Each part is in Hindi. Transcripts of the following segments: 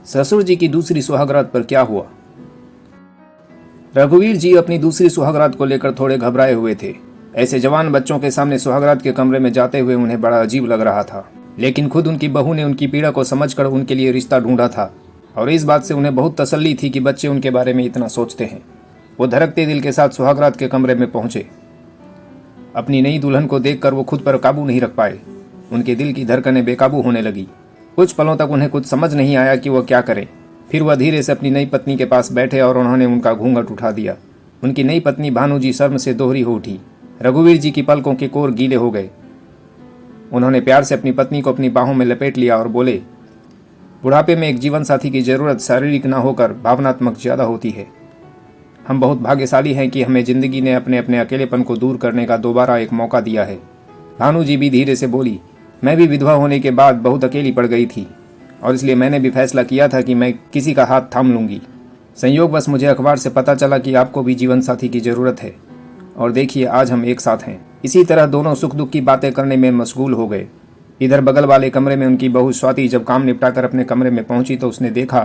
ससुर जी की दूसरी सुहागरात पर क्या हुआ। रघुवीर जी अपनी दूसरी सुहागरात को लेकर थोड़े घबराए हुए थे। ऐसे जवान बच्चों के सामने सुहागरात के कमरे में जाते हुए उन्हें बड़ा अजीब लग रहा था, लेकिन खुद उनकी बहू ने उनकी पीड़ा को समझकर उनके लिए रिश्ता ढूंढा था और इस बात से उन्हें बहुत तसल्ली थी कि बच्चे उनके बारे में इतना सोचते हैं। वो धड़कते दिल के साथ सुहागरात के कमरे में पहुंचे। अपनी नई दुल्हन को देखकर वो खुद पर काबू नहीं रख पाए। उनके दिल की धड़कनें बेकाबू होने लगी। कुछ पलों तक उन्हें कुछ समझ नहीं आया कि वह क्या करें। फिर वह धीरे से अपनी नई पत्नी के पास बैठे और उन्होंने उनका घूंघट उठा दिया। उनकी नई पत्नी भानु जी शर्म से दोहरी हो उठी। रघुवीर जी की पलकों के कोर गीले हो गए। उन्होंने प्यार से अपनी पत्नी को अपनी बाहों में लपेट लिया और बोले, बुढ़ापे में एक जीवन साथी की जरूरत शारीरिक न होकर भावनात्मक ज्यादा होती है। हम बहुत भाग्यशाली हैं कि हमें जिंदगी ने अपने अपने अकेलेपन को दूर करने का दोबारा एक मौका दिया है। भानु जी भी धीरे से बोली, मैं भी विधवा होने के बाद बहुत अकेली पड़ गई थी और इसलिए मैंने भी फैसला किया था कि मैं किसी का हाथ थाम लूंगी। संयोगवश मुझे अखबार से पता चला कि आपको भी जीवन साथी की जरूरत है और देखिए आज हम एक साथ हैं। इसी तरह दोनों सुख दुख की बातें करने में मशगूल हो गए। इधर बगल वाले कमरे में उनकी बहू स्वाति जब काम निपटाकर अपने कमरे में पहुंची तो उसने देखा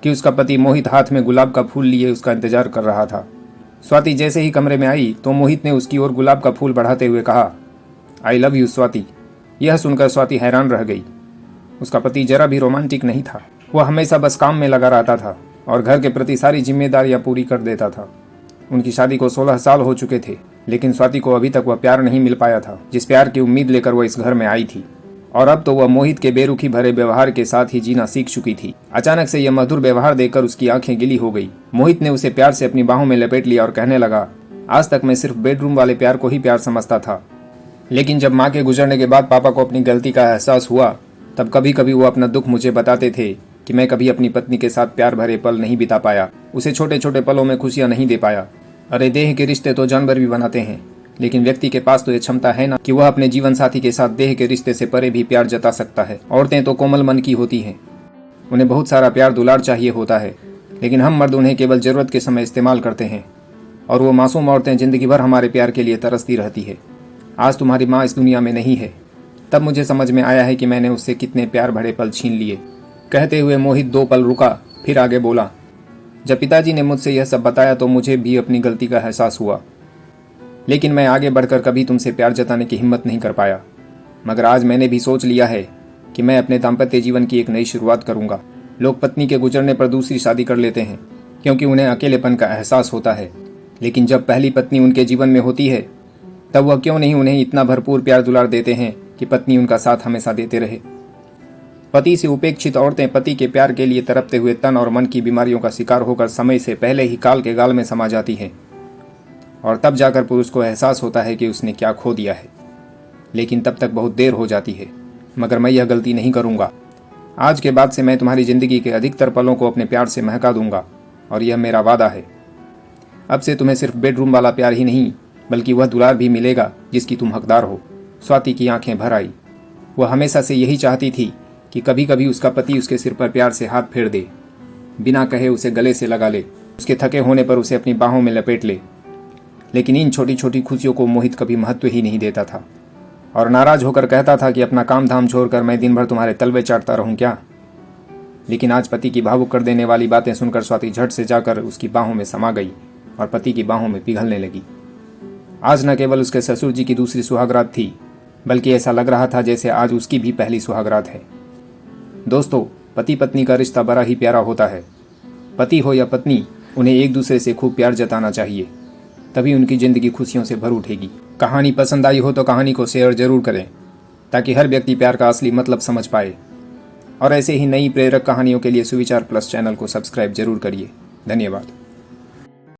कि उसका पति मोहित हाथ में गुलाब का फूल लिए उसका इंतजार कर रहा था। स्वाति जैसे ही कमरे में आई तो मोहित ने उसकी ओर गुलाब का फूल बढ़ाते हुए कहा, आई लव यू स्वाति। यह सुनकर स्वाति हैरान रह गई। उसका पति जरा भी रोमांटिक नहीं था। वह हमेशा बस काम में लगा रहता था और घर के प्रति सारी जिम्मेदारियां पूरी कर देता था। उनकी शादी को 16 साल हो चुके थे, लेकिन स्वाति को अभी तक वह प्यार नहीं मिल पाया था जिस प्यार की उम्मीद लेकर वह इस घर में आई थी। और अब तो वह मोहित के बेरुखी भरे व्यवहार के साथ ही जीना सीख चुकी थी। अचानक से यह मधुर व्यवहार देखकर उसकी आंखें गीली हो गई। मोहित ने उसे प्यार से अपनी बाहों में लपेट लिया और कहने लगा, आज तक मैं सिर्फ बेडरूम वाले प्यार को ही प्यार समझता था, लेकिन जब माँ के गुजरने के बाद पापा को अपनी गलती का एहसास हुआ तब कभी कभी वो अपना दुख मुझे बताते थे कि मैं कभी अपनी पत्नी के साथ प्यार भरे पल नहीं बिता पाया, उसे छोटे छोटे पलों में खुशियां नहीं दे पाया। अरे देह के रिश्ते तो जानवर भी बनाते हैं, लेकिन व्यक्ति के पास तो ये क्षमता है ना कि वह अपने जीवन साथी के साथ देह के रिश्ते से परे भी प्यार जता सकता है। औरतें तो कोमल मन की होती हैं, उन्हें बहुत सारा प्यार दुलार चाहिए होता है, लेकिन हम मर्द उन्हें केवल जरूरत के समय इस्तेमाल करते हैं और वो मासूम औरतें जिंदगी भर हमारे प्यार के लिए तरसती रहती है। आज तुम्हारी माँ इस दुनिया में नहीं है, तब मुझे समझ में आया है कि मैंने उससे कितने प्यार भरे पल छीन लिए। कहते हुए मोहित 2 पल रुका, फिर आगे बोला, जब पिताजी ने मुझसे यह सब बताया तो मुझे भी अपनी गलती का एहसास हुआ, लेकिन मैं आगे बढ़कर कभी तुमसे प्यार जताने की हिम्मत नहीं कर पाया। मगर आज मैंने भी सोच लिया है कि मैं अपने दाम्पत्य जीवन की एक नई शुरुआत करूंगा। लोग पत्नी के गुजरने पर दूसरी शादी कर लेते हैं क्योंकि उन्हें अकेलेपन का एहसास होता है, लेकिन जब पहली पत्नी उनके जीवन में होती है तब वह क्यों नहीं उन्हें इतना भरपूर प्यार दुलार देते हैं कि पत्नी उनका साथ हमेशा देते रहे। पति से उपेक्षित औरतें पति के प्यार के लिए तड़पते हुए तन और मन की बीमारियों का शिकार होकर समय से पहले ही काल के गाल में समा जाती हैं और तब जाकर पुरुष को एहसास होता है कि उसने क्या खो दिया है, लेकिन तब तक बहुत देर हो जाती है। मगर मैं यह गलती नहीं करूंगा। आज के बाद से मैं तुम्हारी जिंदगी के अधिकतर पलों को अपने प्यार से महका दूंगा और यह मेरा वादा है। अब से तुम्हें सिर्फ बेडरूम वाला प्यार ही नहीं बल्कि वह दुलार भी मिलेगा जिसकी तुम हकदार हो। स्वाति की आंखें भर आई। वह हमेशा से यही चाहती थी कि कभी कभी उसका पति उसके सिर पर प्यार से हाथ फेर दे, बिना कहे उसे गले से लगा ले, उसके थके होने पर उसे अपनी बाहों में लपेट ले। लेकिन इन छोटी छोटी खुशियों को मोहित कभी महत्व ही नहीं देता था और नाराज होकर कहता था कि अपना काम धाम छोड़कर मैं दिन भर तुम्हारे तलवे चाटता रहूं क्या। लेकिन आज पति की भावुक कर देने वाली बातें सुनकर स्वाति झट से जाकर उसकी बाहों में समा गई और पति की बाहों में पिघलने लगी। आज न केवल उसके ससुर जी की दूसरी सुहागरात थी, बल्कि ऐसा लग रहा था जैसे आज उसकी भी पहली सुहागरात है। दोस्तों, पति पत्नी का रिश्ता बड़ा ही प्यारा होता है। पति हो या पत्नी, उन्हें एक दूसरे से खूब प्यार जताना चाहिए, तभी उनकी जिंदगी खुशियों से भर उठेगी। कहानी पसंद आई हो तो कहानी को शेयर जरूर करें ताकि हर व्यक्ति प्यार का असली मतलब समझ पाए। और ऐसे ही नई प्रेरक कहानियों के लिए सुविचार प्लस चैनल को सब्सक्राइब जरूर करिए। धन्यवाद।